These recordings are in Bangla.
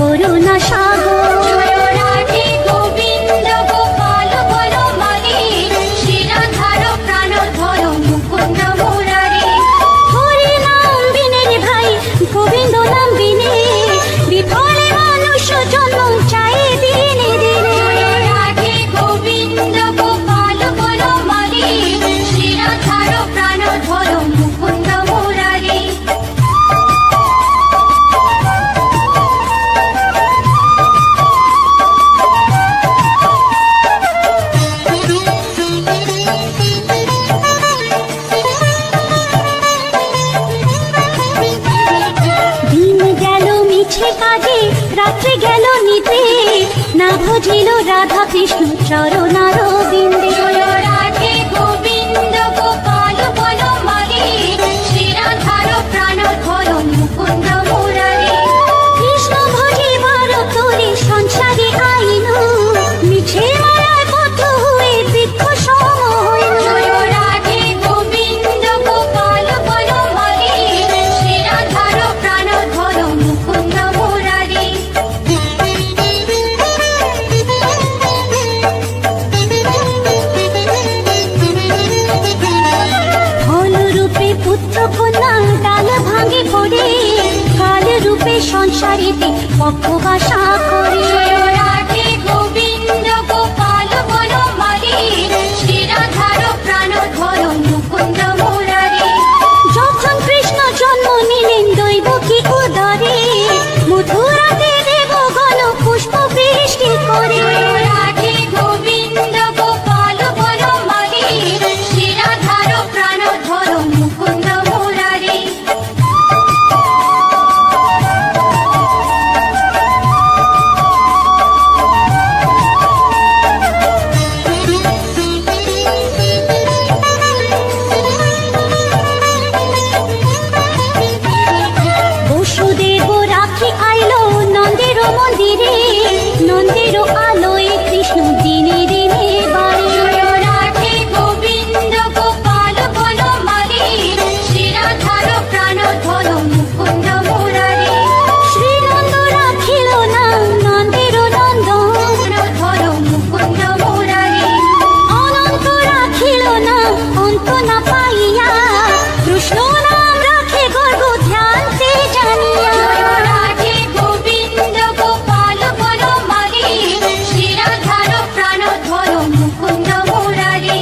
করুণা সাগর। জয় রাধে গোবিন্দ গোপাল বনমালী, শিরাধার প্রাণধর মুকুন্দ মুরারি। হরি নাম বিনে রে ভাই, গোবিন্দ নাম বিনে বিফলে মানুষ জন্ম চাই দিনে দিনে। জয় রাধে গোবিন্দ গোপাল বনমালী, শিরাধার প্রাণধর মুকুন্দ মুরারি। দিন গেল মিছে কাজে, রাত্রে গেল নিতে, না বুঝিল রাধা কৃষ্ণ চরণার বিন্দে। জয় রাধে গোবিন্দ গোপাল বনমালী, শিরাধার প্রাণধর মুকুন্দ মুরারি। কৃষ্ণ ভজিবার তোরে সংসারে আইন, মিছে মায়ায় বদ্ধ হয়ে বৃক্ষ সম হইল। জয় রাধে গোবিন্দ গোপাল বনমালী, শিরাধার প্রাণধর মুকুন্দ মুরারি। ফল রূপে পুত্র কন্যা ডাল ভাঙে পড়ে, কাল রূপে সংসারেতে পক্ষবাসা করে। জয় রাধে গোবিন্দ গোপাল বনমালী, শিরাধার প্রাণধর মুকুন্দ মুরারি। যখন কৃষ্ণ জন্ম নিলেন দৈব কি উদরে, মথুরাতে দেবগণ পুষ্প বৃষ্টি করে। জয় রাধে গোবিন্দ গোপাল বনমালী, শিরাধার প্রাণধর মুকুন্দ মুরারি। বসুদেব রাখি আইলো নন্দের মন্দিরে, নন্দের আলোয় কৃষ্ণ দিনে দিনে বাড়ে। জয় রাধে গোবিন্দ গোপাল বনমালী, শিরাধার প্রাণধর মুকুন্দ মুরারি। শ্রীনন্দ রাখিল না নন্দের নন্দন, প্রাণধর মুকুন্দ মুরারি। অনন্ত রাখিল না অন্ত না পাইয়া, কৃষ্ণ নাম রাখে গর্ব ধ্যানতে জানিয়া। জয় রাধে গোবিন্দ গোপাল বনমালী, শিরাধার প্রাণধর মুকুন্দ মুরারি।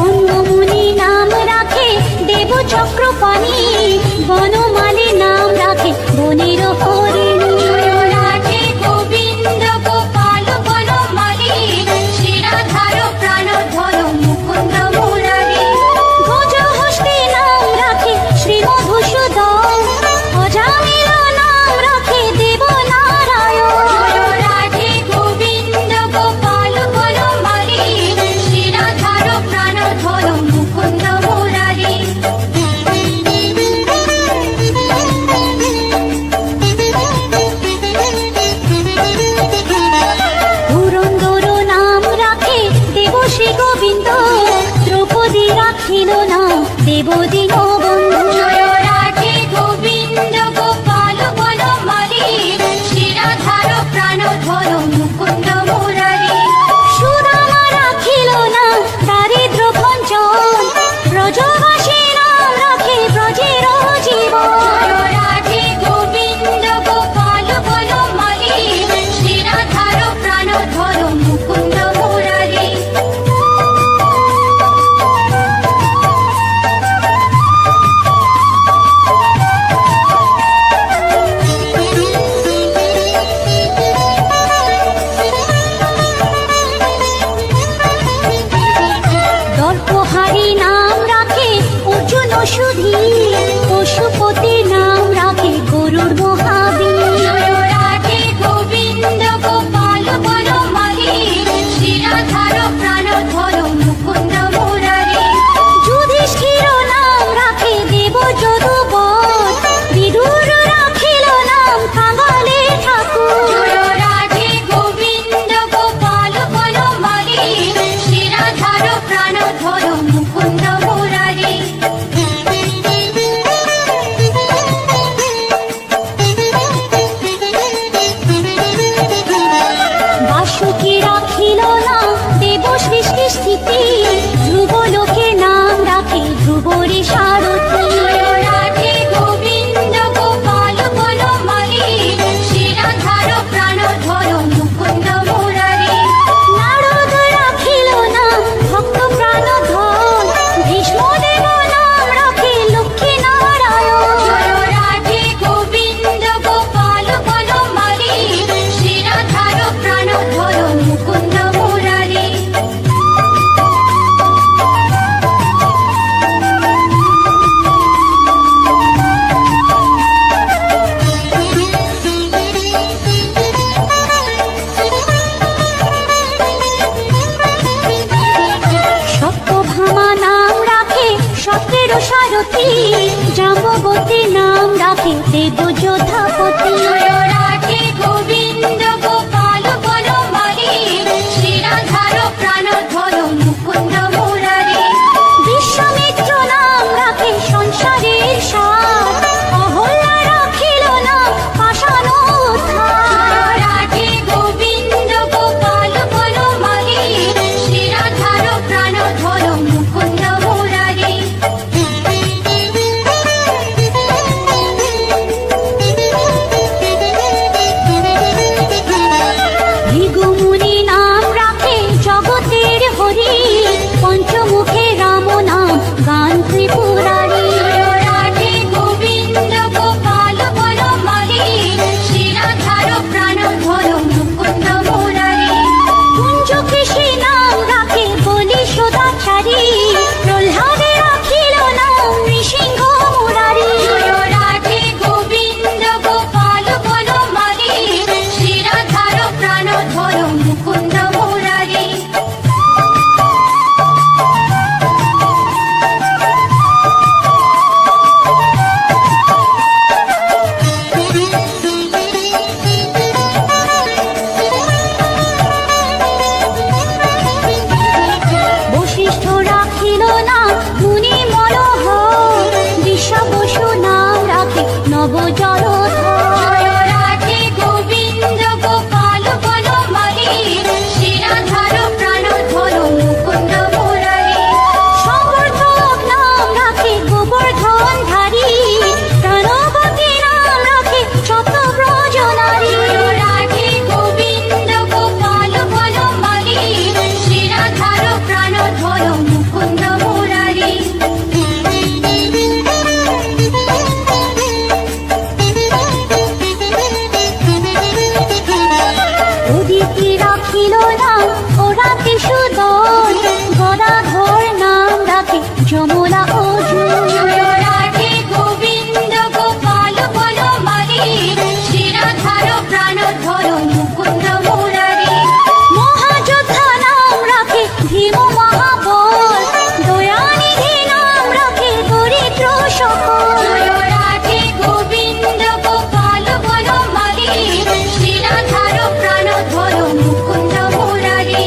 অন্নমুনি নাম রাখে দেব চক্রপাণি, বনমালী নাম রাখে বনের হরিণী। জয় রাধে গোবিন্দ গোপাল বনমালী, শিরাধার প্রাণধর মুকুন্দ মুরারি। গজহস্তি নাম রাখে শ্রী মধুসূদন, অজামিল নাম রাখে দেব নারায়ণ। জয় রাধে গোবিন্দ গোপাল বনমালী, শিরাধার প্রাণধর মুকুন্দ মুরারি। পুরন্দর নাম রাখে দেব শ্রী গোবিন্দ, দ্রৌপদী রাখিল না দেব দীনবন্ধু। জয় রাধে গোবিন্দ গোপাল বনমালী, শিরাধার প্রাণধর মুকুন্দ মুরারি। সুদামা রাখিল না দারিদ্র ভঞ্জন, ব্রজবাসী নাম রাখে ব্রজের জীবন। জয় রাধে গোবিন্দ গোপাল বনমালী, শিরাধার প্রাণধর মুকুন্দ মুরারি। দর্পহারি নাম রাখে অর্জুন সুধী, পশুপতি নাম রাখে গরুর মহাবীর। জয় রাধে গোবিন্দ গোপাল বনমালী, শিরাধার প্রাণধর মুকুন্দ মুরারি। যুধিষ্ঠির নাম রাখে দেব যদুবর, বিদুর রাখিল নাম কাঙ্গা রাখে ধ্রুবরী সারথী। রাধে গোবিন্দ গোপাল বনমালী, শ্রীরাধার প্রাণধর মুকুন্দ মুরারি। নারদ রাখিল নাম ভক্ত প্রাণধন, ভীষ্মদেব নাম রাখে লক্ষ্মী নারায়ণ। রাধে গোবিন্দ গোপাল বনমালী, শ্রীরাধার প্রাণধর মুকুন্দ মুরারি। সত্যভামা নাম রাখে সত্যের সারথী, জাম্ববতী নাম রাখে দেব যোধাপতি। রাধে গোবিন্দ গোপাল বনমালী, শ্রীরাধার প্রাণধর মুকুন্দ মুরারি। বিশ্বামিত্র নাম রাখে সংসারের সার, অহল্যা রাখিল নাম পাষাণ উদ্ধার। রাধে গোবিন্দ গোপাল বনমালী, শ্রীরাধার প্রাণধর মুকুন্দ মুরারি। ভৃগুমুনি নাম রাখে জগতের হরি, পঞ্চমুখে রাম নাম গান ত্রিপুরারি। রাধে গোবিন্দ গোপাল বনমালী, শ্রীরাধার প্রাণধর মুকুন্দ মুরারি। কুঞ্জকেশী নাম রাখে বলি সদাচারী, প্রহ্লাদে রাখিল নাম নৃসিংহ মুরারি। রাধে গোবিন্দ গোপাল বনমালী, শ্রীরাধার প্রাণধর মুকুন্দ মুরারি। বশিষ্ঠ রাখিল নাম মুনি মনোহর, ঋষবসু নাম রাখে নব জলধর। রাধে গোবিন্দ গোপাল বনমালী, শ্রীরাধার প্রাণধর মুকুন্দ মুরারি। সমর্থক নাম রাখে গোবর্ধন ধারী, প্রাণবতী নাম রাখে শতব্রজ নারী। রাধে গোবিন্দ গোপাল বনমালী, শ্রীরাধার প্রাণধর মুকুন্দ মুরারি। উদিতি রাখিল নাম ওরাতি সুদন, গদাধর নাম রাখে যমলা অর্জুন। রাধে গোবিন্দ গোপাল বনমালী, শ্রীরাধার প্রাণধর মুকুন্দ মুরারি। মহাযোদ্ধা নাম রাখে ভীম মহাবল, দয়ানিধি নাম রাখে দরিদ্র সকল। রাধে গোবিন্দ গোপাল বনমালী, শ্রীরাধার প্রাণধর মুকুন্দ মুরারি।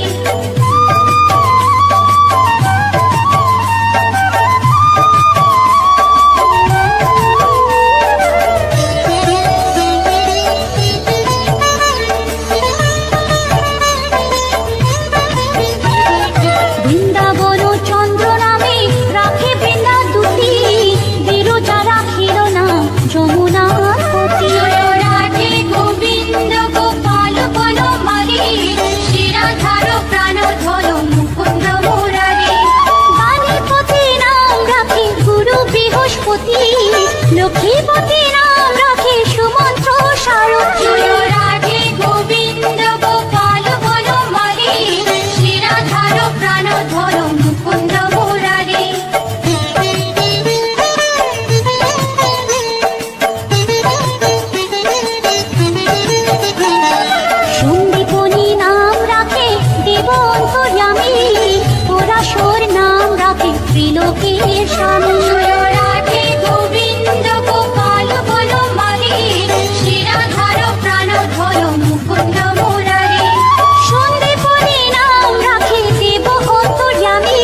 বৃন্দাবন চন্দ্র নামে রাখে বৃন্দা দুটি, বিরজা রাখিল নাম যমুনার পতি। রাধে গোবিন্দ গোপাল বনমালী, শ্রীরাধার প্রাণধর মুকুন্দ মুরারি। বাণীপতি নাম রাখে গুরু বৃহস্পতি, লক্ষ্মীপতি নাম রাখে সুমন্ত্র সারথী। রাধে গোবিন্দ গোপাল বনমালী, শ্রীরাধার প্রাণধর মুকুন্দ মুরারি। সন্দীপনী নাম রাখে দেব অন্তর্যামী, পরাশর নাম রাখে ত্রিলোকের স্বামী। রাধে গোবিন্দ গোপাল বনমালী, শ্রীরাধার প্রাণধর মুকুন্দ মুরারি। সন্দীপনী নাম রাখে দেব অন্তর্যামী,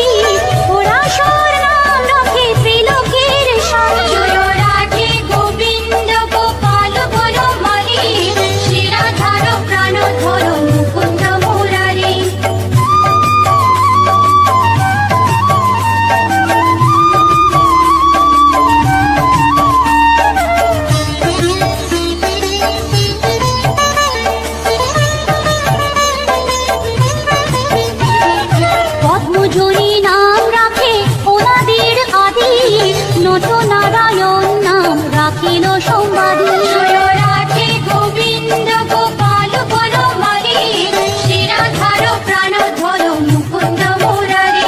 পরাশর নাম রাখে ত্রিলোকের স্বামী। রাধে গোবিন্দ গোপাল বনমালী, শ্রীরাধার প্রাণধর মুকুন্দ মুরারি। সম্বাদী। জয় রাধে গোবিন্দ গোপাল বনমালী, শ্রীরাধার প্রাণধর মুকুন্দ মুরারি।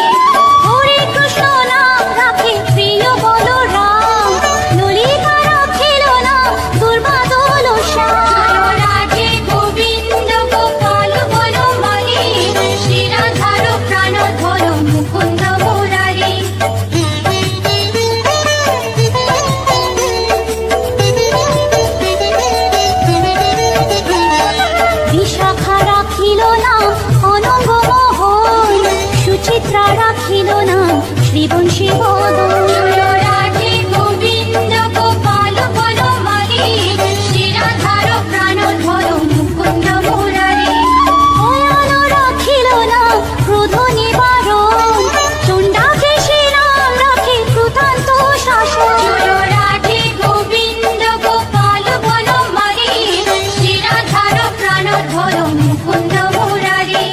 হরে কৃষ্ণ নাম রাখে প্রিয় বলরাম, ললিতা রাখিল নাম দুর্বাদল শ্যাম। জয় রাধে গোবিন্দ গোপাল বনমালী, শ্রীরাধার প্রাণধর মুকুন্দ মুরারি। বিশাখা রাখিল নাম অনঙ্গ মোহন, সুচিত্রা রাখিল নাম শ্রীবংশী বদন। জয় রাধে গোবিন্দ গোপাল বনমালী, শ্রীরাধার প্রাণধর মুকুন্দ মুরারি। ভয়াল রাখিল নাম ক্রোধ নিবারণ, চণ্ডাকেশী নাম রাখে কৃতান্ত শাসন। জয় রাধে গোবিন্দ গোপাল বনমালী, শ্রীরাধার প্রাণধর মুকুন্দ মুরারি।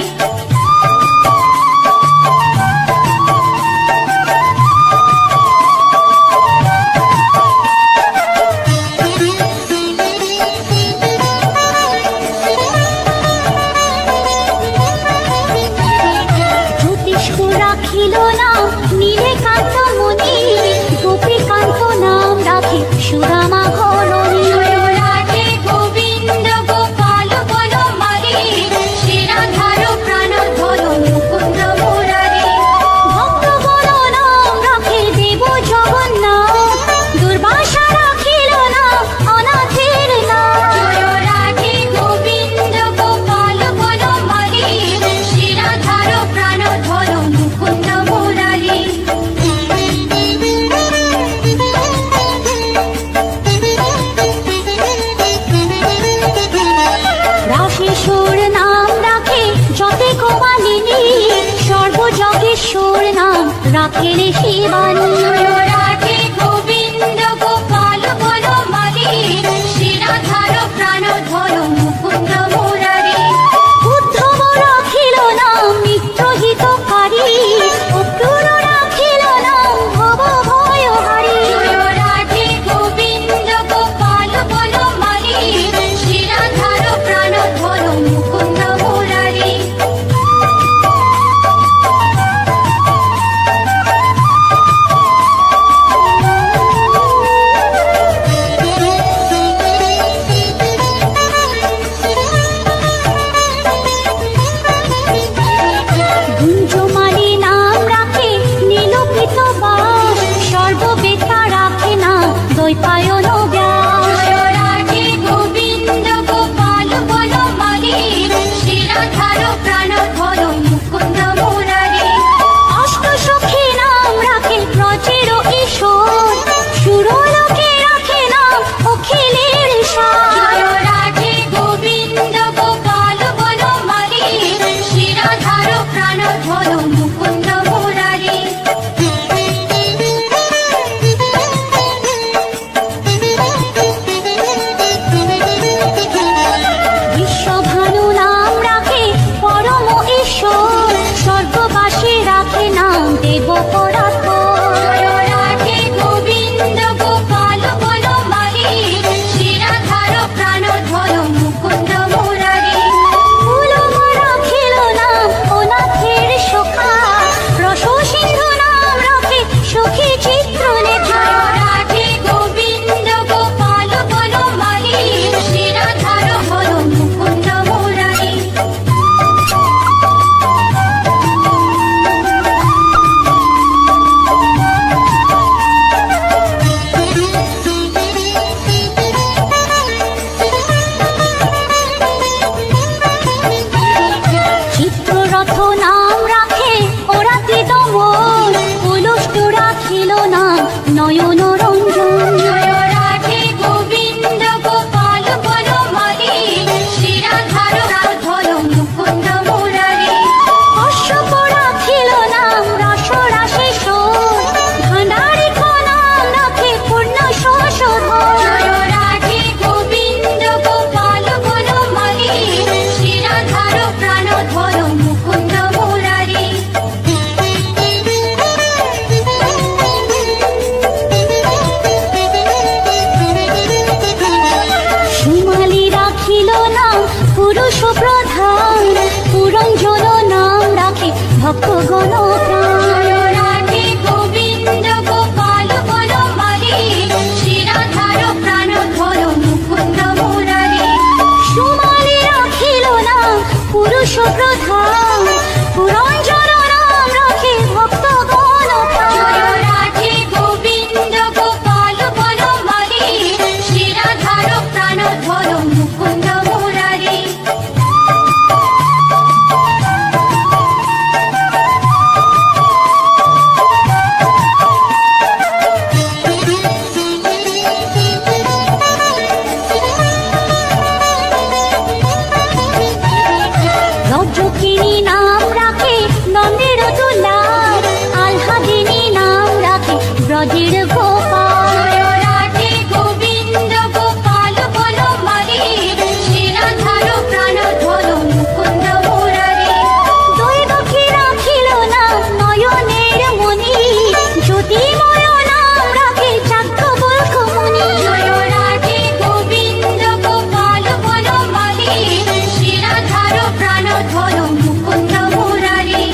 জ্যোতিষ্ক রাখিল নাম নীলকান্ত মুনি, গোপীকান্ত নাম রাখে সুদামা ঘরণী। জয় রাধে গোবিন্দ গোপাল বনমালী, শ্রীরাধার প্রাণধর মুকুন্দ মুরারি। ভক্তগণ নাম রাখে দেব জগন্নাথ, দুর্বাসা রাখিল নাম অনাথের নাম। জয় রাধে গোবিন্দ গোপাল বনমালী, শ্রীরাধার প্রাণধর মুকুন্দ মুরারি। রাশেশ্বর নাম রাখে যতে কোমালিনী, সর্বযজ্ঞেশ্বর নাম রাখেন শিবানী। জয় রাধে গোবিন্দ গোপাল বনমালী, শ্রীরাধার প্রাণধর মুকুন্দ মুরারি। উদ্ধব রাখিল নাম মিত্রহিতকারী, অক্রূর রাখিল নাম ভব ভয়হারী। জয় রাধে গোবিন্দ গোপাল বনমালী, শ্রীরাধার প্রাণধর মুকুন্দ মুরারি। ব্রজের গোপাল। জয় রাধে গোবিন্দ গোপাল বনমালী, শ্রীরাধার প্রাণধর মুকুন্দ মুরারি। দৈবকী রাখিল না নয়নের মণি, জ্যোতির্ময় নাম রাখে চাক্ষবল্ক মুনি। জয় রাধে গোবিন্দ গোপাল বনমালী, শ্রীরাধার প্রাণধর মুকুন্দ মুরারি।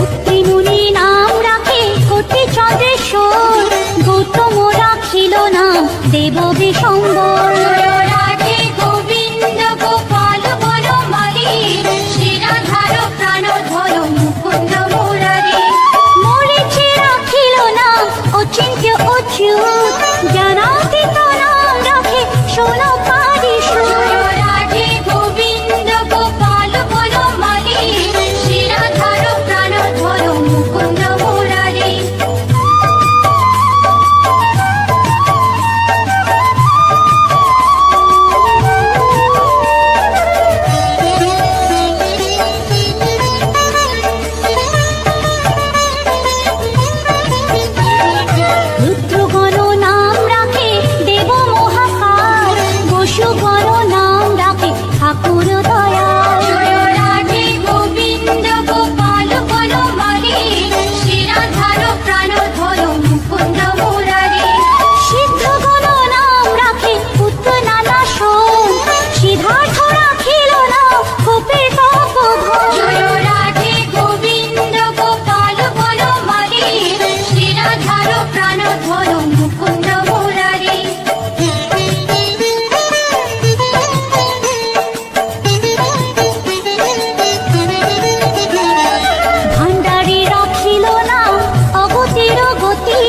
অত্রি মুনি নাম রাখে কোটি চন্দ্রেশ্বর, গৌতম রাখিল না দেব বিশম্বর। জয় রাধে গোবিন্দ গোপাল বনমালী, শ্রীরাধার প্রাণধর মুকুন্দ মুরারি। মরিচি রাখিল না অচিন্ত্য অচ্যুত, জ্ঞানাতীত নাম রাখে সোনপাদি সুর। জয় রাধে গোবিন্দ গোপাল বনমালী, শ্রীরাধার প্রাণধর মুকুন্দ মুরারি। রুদ্রগণ নাম রাখে দেব মহাকাল, বসুগণ নাম রাখে ঠাকুর দয়াল। জয় রাধে গোবিন্দ গোপাল বনমালী, শ্রীরাধার প্রাণধর মুকুন্দ মুরারি। সিদ্ধগণ নাম রাখে পুত্র নানা সোম, সিদ্ধার্থ রাখিল না গোপের তপোবন। জয় রাধে গোবিন্দ গোপাল বনমালী, শ্রীরাধার প্রাণধর মুকুন্দ মুরারি। ভাণ্ডারী রাখিল না অগতির গতি,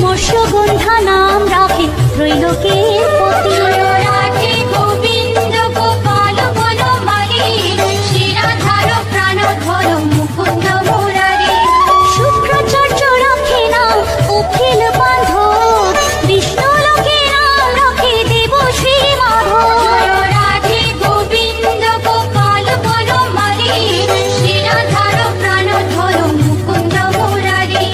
মৎস্যগন্ধা নাম রাখে ত্রৈলোকের পতি। জয় রাধে গোবিন্দ গোপাল বনমালী, শ্রীরাধার প্রাণধর মুকুন্দ মুরারি। শুক্রাচার্য রাখে না অখিল বান্ধব, বিষ্ণুলোকে নাম রাখে দেব শ্রী মাধব। জয় রাধে গোবিন্দ গোপাল বনমালী, শ্রীরাধার প্রাণধর মুকুন্দ মুরারি।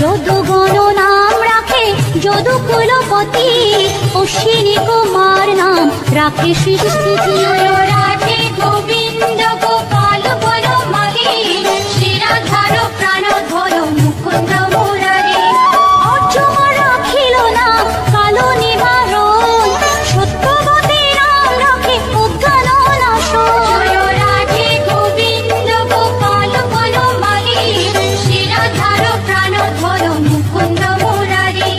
যদুগণ নাম রাখে যদুকুলপতি, অশ্বিনী কুমার নাম রাখে সৃষ্টি। জয় রাধে গোবিন্দ গোপাল বনমালী, শ্রীরাধার প্রাণধর মুকুন্দ মুরারি। অর্জুন রাখিল না কালো নিবারণ, সত্যবতী নাম রাখে অজ্ঞান নাশন। জয় রাধে গোবিন্দ গোপাল বনমালী, শ্রীরাধার প্রাণধর মুকুন্দ মুরারি।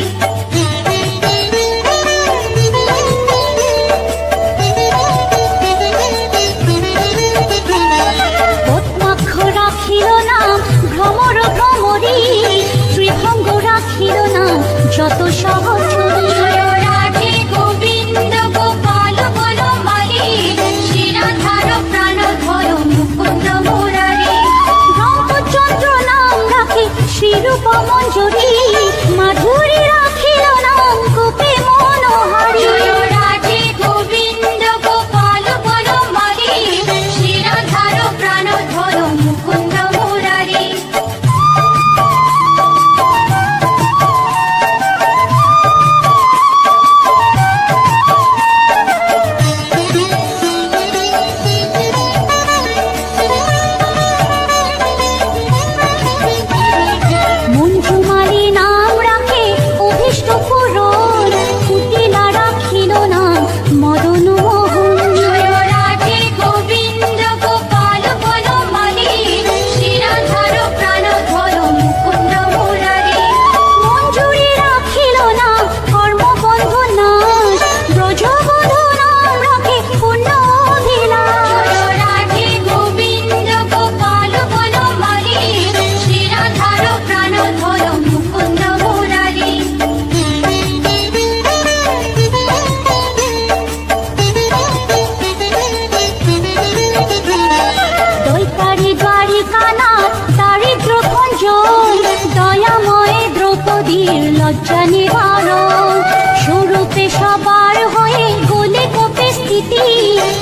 লজ্জা নিবারণ স্বরূপে সবার হয়ে গোলে কোপে স্থিতি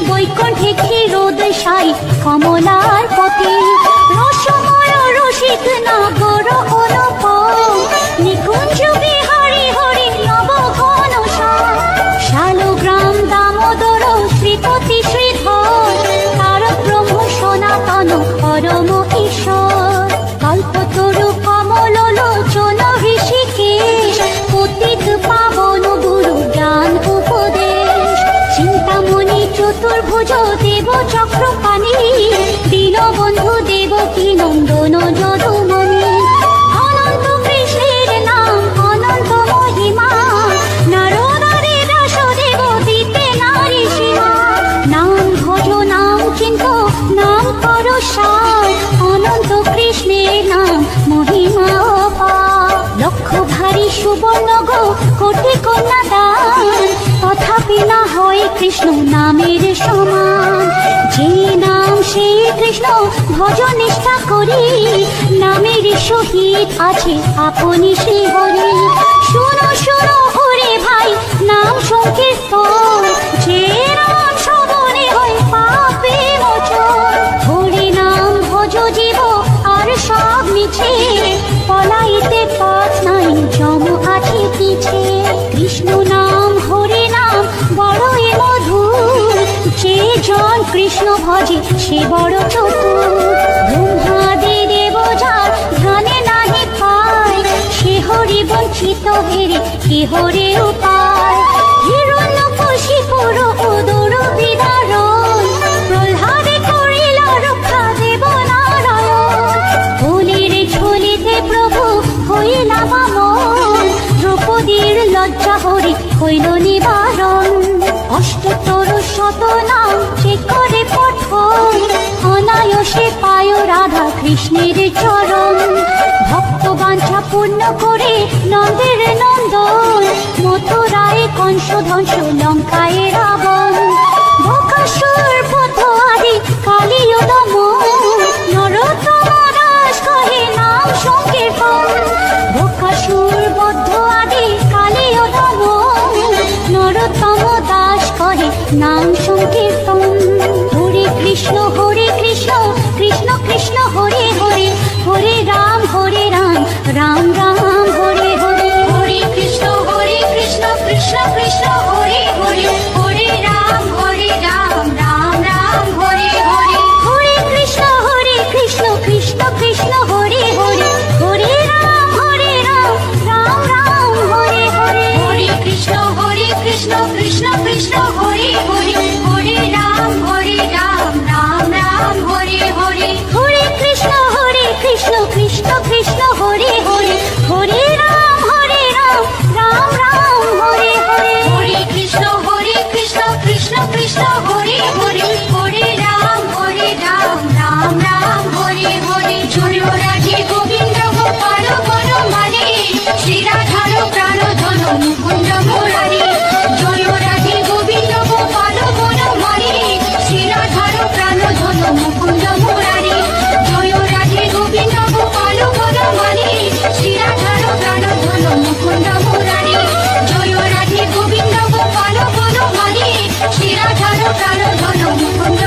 বৈকুণ্ঠে ক্ষীরোদয় সাই কমলার পতি রসময় রসিক নাগর অনুপম নিকুঞ্জ বিহারী হরি নব ঘন শালগ্রাম দামোদর শ্রীপতি শ্রীধর তারক ব্রহ্ম সনাতন পরম ঈশ্বর কল্পতরু কমল লোচন ঋষিকেশ পতিত পাবন গুরু জ্ঞান উপদেশ চিন্তামণি চতুর্ভুজ দেব চক্রপাণি দীনবন্ধু দেবকী নন্দন যদুমণি অনন্ত কৃষ্ণের নাম অনন্ত মহিমা নারদারে দাসদেব দিতে নারী সীমা নাম ভজ নাম চিন্ত নাম কর সার অনন্ত কৃষ্ণের নাম মহিমা অপার লক্ষ ভারী সুবর্ণ গো কোটি কন্যা দান তথাপি না হয় কৃষ্ণ নামের সমান যে নাম সেই কৃষ্ণ ভজ নিষ্ঠা করি নামের সহিত আছে আপনি শ্রী হরি শুনো শুনো ওরে ভাই নাম সংকীর্তন যে নাম শ্রবণে হয় পাপে মোচন হরি নাম ভজ জীব আর সব মিছে পলাইতে পথ নাই জম আছে পিছে কৃষ্ণ নাম হরি নাম বড়ই মধুর যে জন কৃষ্ণ ভজে সে বড় চতুর ব্রহ্মাদি দেব যার ধ্যানে নাহি পায় সে হরি বঞ্চিত হেরে কে হরে উপায় হিরণ্যকশিপুর উদর বিদারণ প্রহ্লাদে করিল রক্ষা দেব নারায়ণ বলির ঝুলিতে প্রভু হইলা বামন দ্রৌপদীর লজ্জা হরি হইল নিবারণ অষ্টতর শত নাম যে করে পঠন অনায়াসে পায় রাধা কৃষ্ণের চরণ ভক্ত বাঞ্ছা পূর্ণ করে নন্দের নন্দন মথুরায় কংস ধ্বংস লঙ্কায় রাবণ বকাসুর বধ আদি কালীয় দমন নরোত্তম দাস কহে নাম সংকীর্তন বকাসুর বধ আদি কালীয় দমন নরোত্তম দাস কহে নাম সংকীর্তন হরে কৃষ্ণ কৃষ্ণ কৃষ্ণ হরে হরে হরে রাম রাম রাম হরে হরে হরে কৃষ্ণ কৃষ্ণ কৃষ্ণ হরে হরে হরে রাম রাম রাম হরে হরে হরে কৃষ্ণ কৃষ্ণ কৃষ্ণ হরে হরে হরে রাম রাম রাম হরে হরে হরে কৃষ্ণ কৃষ্ণ কৃষ্ণ হরে হরে হরে রাম রাম রাম হরে হরে হরে কৃষ্ণ কৃষ্ণ কৃষ্ণ হরে হরে হরে রাম রাম রাম হরে হরে হরে কৃষ্ণ কৃষ্ণ কৃষ্ণ হরে হরে হরে রাম রাম রাম হরে হরে জয় রাধে গোবিন্দ গোপাল বনমালী শ্রী রাধার প্রাণ ধন মুকুন্দ মুরারি জয় রাধে গোবিন্দ গোপাল বনমালী শ্রী রাধার প্রাণ ধন মুকুন্দ মুরারি জয় রাধে গোবিন্দ গোপাল বনমালী শ্রী রাধার প্রাণ ধন মুকুন্দ মুরারি জয় রাধে গোবিন্দ গোপাল বনমালী শ্রী রাধার প্রাণ ধন মুকুন্দ